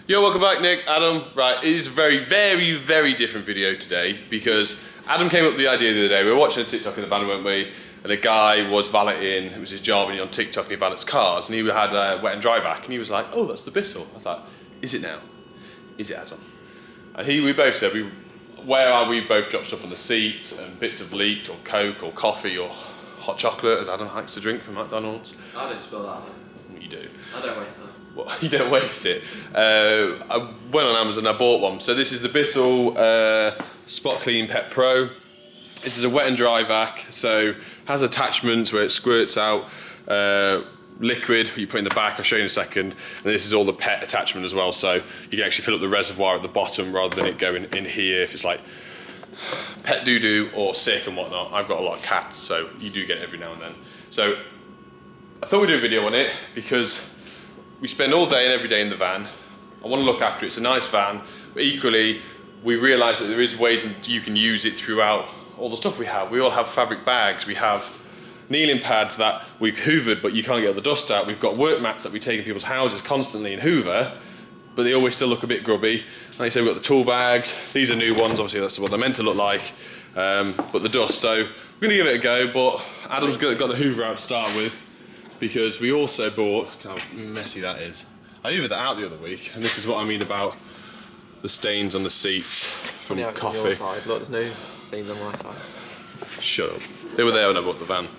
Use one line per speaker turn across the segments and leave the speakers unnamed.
Yo, welcome back, Nick, Adam. Right, it is a very different video today because Adam came up with the idea the other day. We were watching a TikTok in the van, weren't we? And a guy was valeting, it was his job, and he on TikTok and he valets cars, and he had a wet and dry vac, and he was like, oh, that's the Bissell. I was like, is it now? Is it, Adam? And we both said, we both dropped stuff on the seats, and bits have leaked, or Coke, or coffee, or hot chocolate, as Adam likes to drink from McDonald's.
I don't spill that.
You do.
I don't waste that.
Well, you don't waste it. I went on Amazon, I bought one. So this is the Bissell Spot Clean Pet Pro. This is a wet and dry vac, so has attachments where it squirts out liquid you put in the back. I'll show you in a second. And this is all the pet attachment as well, so you can actually fill up the reservoir at the bottom rather than it going in here if it's like pet doo-doo or sick and whatnot. I've got a lot of cats, so you do get it every now and then. So I thought we'd do a video on it because we spend all day and every day in the van. I want to look after it. It's a nice van, but equally we realise that there is ways you can use it throughout all the stuff we have. We all have fabric bags, we have kneeling pads that we've hoovered but you can't get all the dust out. We've got work mats that we take in people's houses constantly and hoover, but they always still look a bit grubby. Like I say, we've got the tool bags. These are new ones, obviously that's what they're meant to look like, but the dust. So we're gonna give it a go, but Adam's got the hoover out to start with because we also bought, look how messy that is. I hoovered that out the other week, and this is what I mean about the stains on the seats from coffee.
On your side. Look, there's no stains on my side.
Shut up. They were there when I bought the van.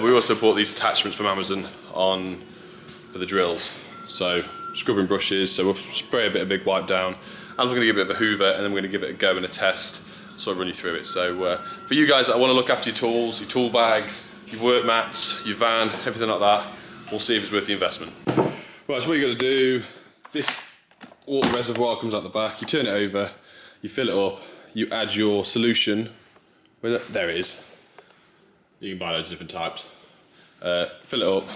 We also bought these attachments from Amazon for the drills. So scrubbing brushes, so we'll spray a bit of big wipe down. I'm going to give it a bit of a hoover and then we're going to give it a go and a test, sort of run you through it. So for you guys that want to look after your tools, your tool bags, your work mats, your van, everything like that, we'll see if it's worth the investment. Right, so what you've got to do, this water reservoir comes out the back, you turn it over, you fill it up, you add your solution, there it is. You can buy loads of different types. Fill it up,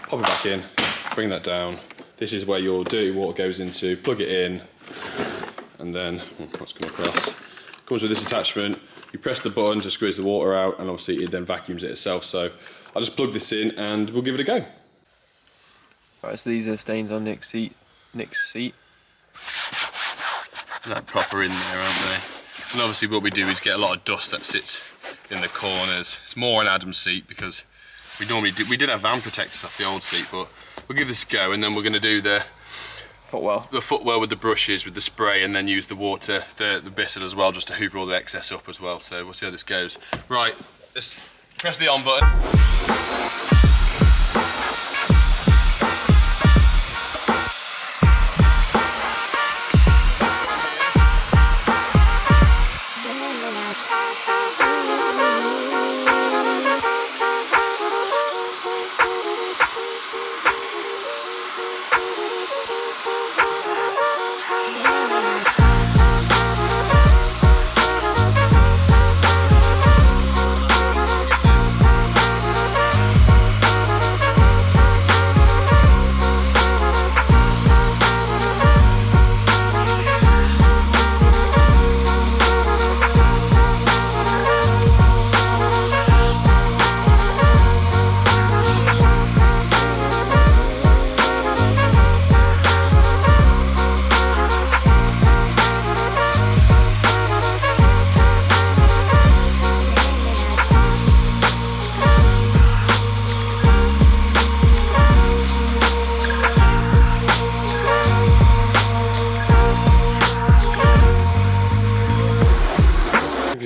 pop it back in, bring that down. This is where your dirty water goes into, plug it in, and then, let's come across. Comes with this attachment, you press the button to squeeze the water out, and obviously it then vacuums it itself. So I'll just plug this in and we'll give it a go.
Right, so these are stains on Nick's seat.
They're proper in there, aren't they? And obviously what we do is get a lot of dust that sits in the corners. It's more on Adam's seat because we did have van protectors off the old seat, but we'll give this a go, and then we're going to do the footwell with the brushes, with the spray, and then use the water, the Bissell as well, just to hoover all the excess up as well. So we'll see how this goes. Right, let's press the on button.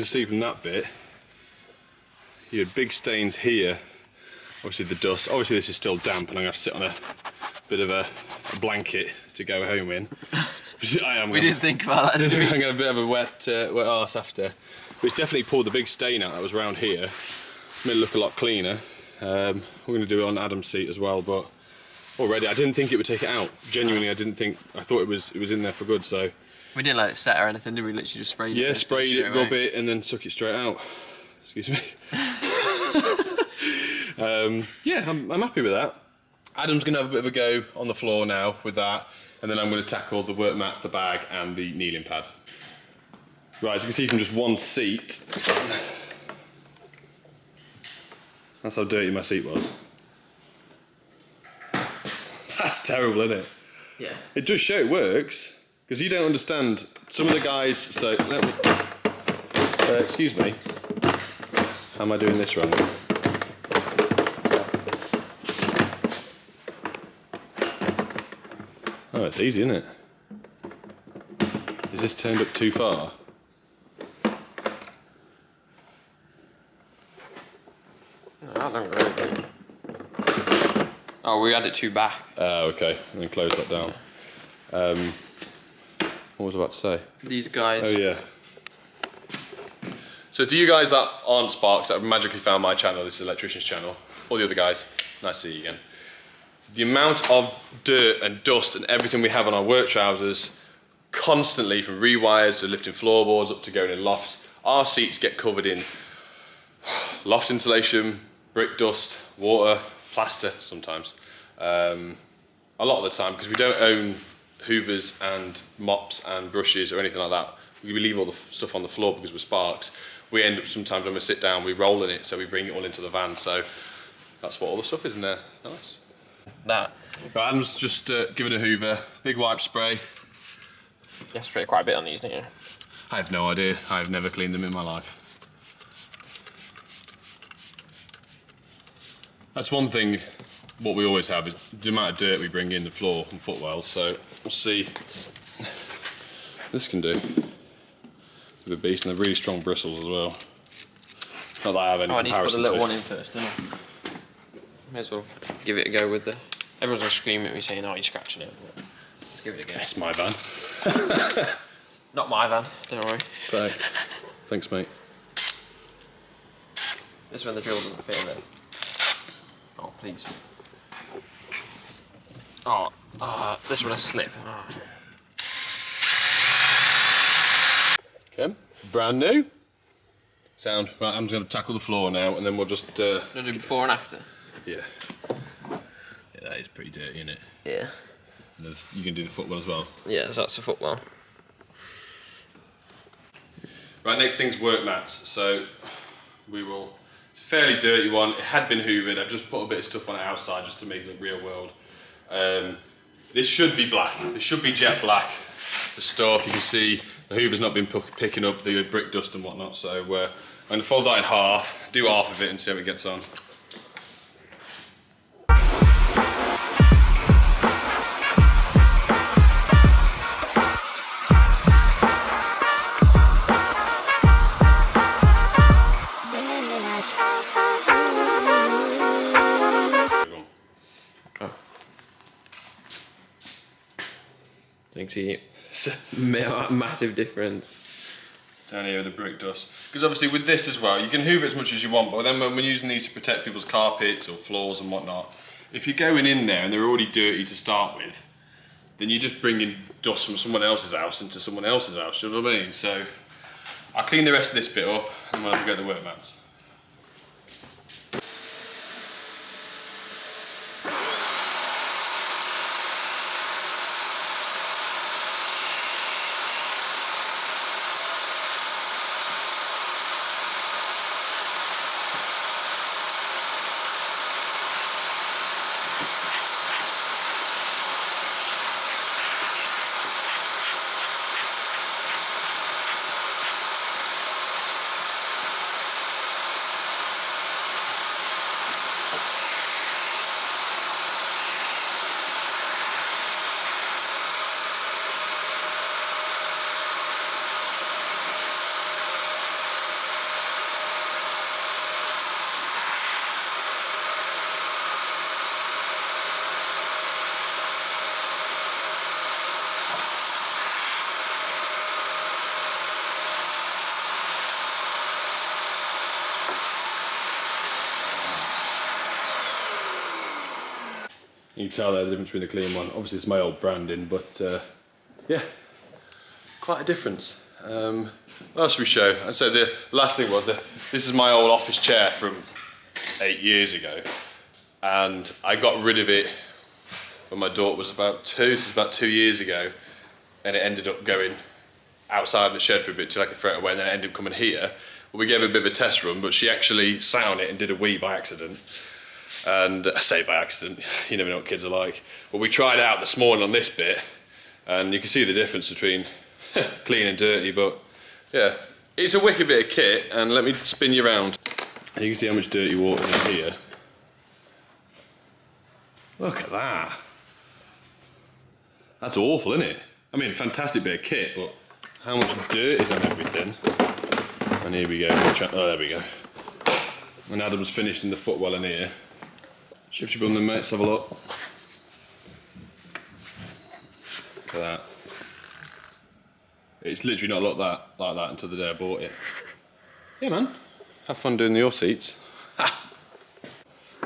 See from that bit, you had big stains here, obviously the dust, obviously this is still damp and I'm going to have to sit on a bit of a blanket to go home in.
We didn't think about that, did we?
I'm going to be a bit of a wet arse after, but it's definitely pulled the big stain out that was around here, made it look a lot cleaner. We're going to do it on Adam's seat as well, but already I didn't think it would take it out, genuinely I thought it was in there for good. So
we didn't let it set or anything, did we? Literally just sprayed it.
Yeah, sprayed it, rub it, and then suck it straight out. Excuse me. Yeah, I'm happy with that. Adam's going to have a bit of a go on the floor now with that, and then I'm going to tackle the work mats, the bag, and the kneeling pad. Right, as you can see from just one seat, that's how dirty my seat was. That's terrible, isn't it?
Yeah.
It does show it works, because you don't understand. Some of the guys, so let me, excuse me, how am I doing this wrong? Oh, it's easy, isn't it? Is this turned up too far?
No, I don't really. Oh, we had it too back.
Oh, okay, and then close that down. What was I about to say?
These guys.
Oh yeah. So to you guys that aren't Sparks, that have magically found my channel, this is Electrician's channel, all the other guys, nice to see you again. The amount of dirt and dust and everything we have on our work trousers, constantly from rewires to lifting floorboards up to going in lofts, our seats get covered in loft insulation, brick dust, water, plaster sometimes. A lot of the time, because we don't own hoovers and mops and brushes or anything like that. We leave all the stuff on the floor because we're Sparks. We end up sometimes when we sit down, we roll in it, so we bring it all into the van. So that's what all the stuff is in there. Nice.
That.
Right, Adam's just giving a hoover, big wipe spray.
You have to spray quite a bit on these, don't you?
I have no idea. I've never cleaned them in my life. That's one thing, what we always have is the amount of dirt we bring in the floor and footwells, so we'll see this can do. With a beast, and they're really strong bristles as well. Not that I have any
I need to put the
comparison
little
to.
one in first, don't I? May as well give it a go with the... Everyone's going to scream at me saying, oh, you're scratching it. But let's give it a go.
It's my van.
Not my van, don't worry.
Thanks, mate.
This is when the drill doesn't fit in there. Oh, please. Oh, this one has slip. Oh.
Okay, brand new. Sound. Right, I'm just going to tackle the floor now, and then we'll just...
You want to do before and after?
Yeah. Yeah, that is pretty dirty, isn't it?
Yeah.
And you can do the footwell as well.
Yeah, so that's the footwell.
Right, next thing's work mats. So we will... It's a fairly dirty one. It had been hoovered. I've just put a bit of stuff on it outside just to make it look real world. This should be black. This should be jet black. The stuff, you can see the hoover's not been picking up the brick dust and whatnot, so I'm going to fold that in half, do half of it and see how it gets on.
Thanks, you. Massive difference.
Down here with the brick dust. Because obviously with this as well, you can hoover as much as you want, but then when we're using these to protect people's carpets or floors and whatnot, if you're going in there and they're already dirty to start with, then you're just bringing dust from someone else's house into someone else's house, you know what I mean? So I'll clean the rest of this bit up and we'll have to get the work mats. You can tell there the difference between the clean one. Obviously it's my old branding, but yeah, quite a difference. What else should we show? And so the last thing was, this is my old office chair from 8 years ago. And I got rid of it when my daughter was about 2, so it's about 2 years ago. And it ended up going outside the shed for a bit till I could throw it away, and then it ended up coming here. Well, we gave her a bit of a test run, but she actually sat on it and did a wee by accident. And I say by accident, you never know what kids are like. But we tried out this morning on this bit, and you can see the difference between clean and dirty, but yeah. It's a wicked bit of kit, and let me spin you around. And you can see how much dirty water is in here. Look at that. That's awful, isn't it? I mean, fantastic bit of kit, but how much dirt is on everything. And here we go. Oh, there we go. And Adam's finished in the footwell in here. Shift your bum then, mate. Let's have a look. Look at that. It's literally not looked like that until the day I bought it. Yeah, man. Have fun doing your seats.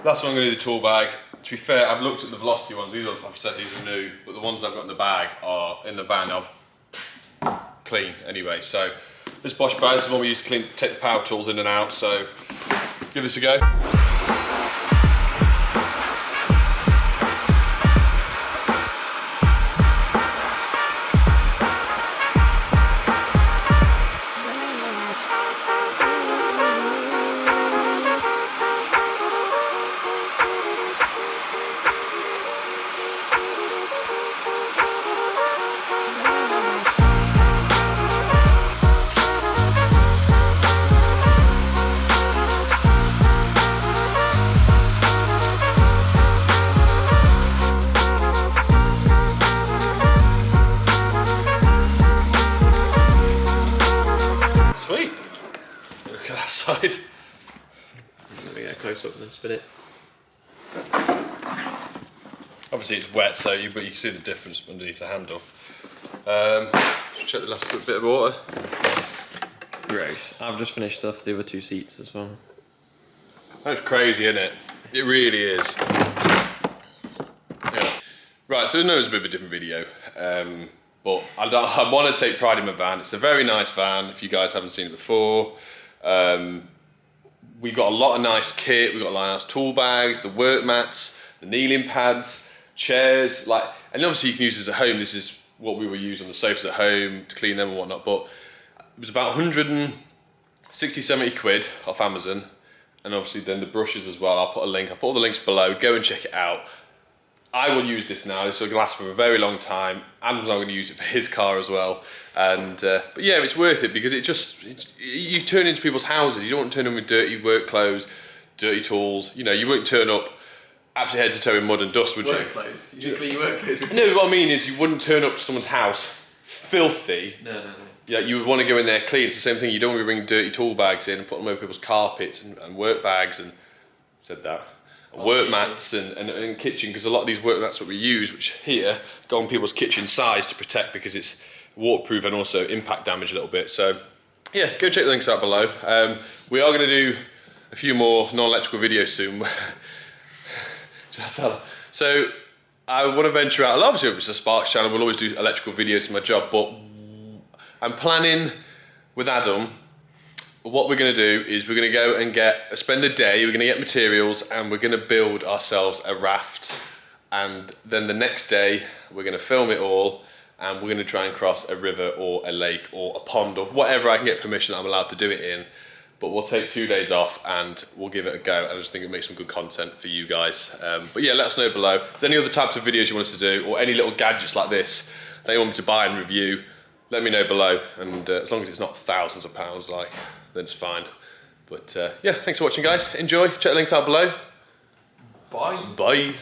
Last one I'm going to do the tool bag. To be fair, I've looked at the Velocity ones. These are, I've said these are new, but the ones I've got in the bag are in the van are clean anyway. So this Bosch bag is the one we use to take the power tools in and out. So give this a go. Side.
Let me get close up and then spin it.
Obviously it's wet, but you can see the difference underneath the handle. Just check the last bit of water.
Gross. I've just finished off the other two seats as well.
That's crazy, isn't it? It really is. Yeah. Right, so I know it's a bit of a different video, but I want to take pride in my van. It's a very nice van, if you guys haven't seen it before. We've got a lot of nice kit. We've got a lot of nice tool bags, the work mats, the kneeling pads, chairs, and obviously you can use this at home. This is what we will use on the sofas at home to clean them and whatnot, but it was about 160, 70 quid off Amazon, and obviously then the brushes as well. I'll put all the links below, go and check it out. I will use this now. This will last for a very long time. Adam's not going to use it for his car as well. And but yeah, it's worth it because you turn into people's houses. You don't want to turn them with dirty work clothes, dirty tools. You know, you won't turn up absolutely head to toe in mud and dust, would you?
Work clothes. You didn't clean your work clothes.
No, what I mean is you wouldn't turn up to someone's house filthy.
No.
Yeah, you would want to go in there clean. It's the same thing. You don't want to bring dirty tool bags in and put them over people's carpets and work bags and work mats and kitchen, because a lot of these work mats that we use, which here go on people's kitchen sides to protect, because it's waterproof and also impact damage a little bit. So yeah, go check the links out below. We are going to do a few more non-electrical videos soon. So I want to venture out. Obviously it's a Sparks channel, we'll always do electrical videos in my job, but I'm planning with Adam, what we're going to do is we're going to go and spend a day, we're going to get materials and we're going to build ourselves a raft, and then the next day we're going to film it all and we're going to try and cross a river or a lake or a pond or whatever I can get permission that I'm allowed to do it in. But we'll take 2 days off and we'll give it a go. I just think it makes some good content for you guys. But yeah, let us know below. If there's any other types of videos you want us to do, or any little gadgets like this that you want me to buy and review, let me know below. And as long as it's not thousands of pounds, then it's fine. But yeah, thanks for watching, guys. Enjoy. Check the links out below.
Bye.
Bye.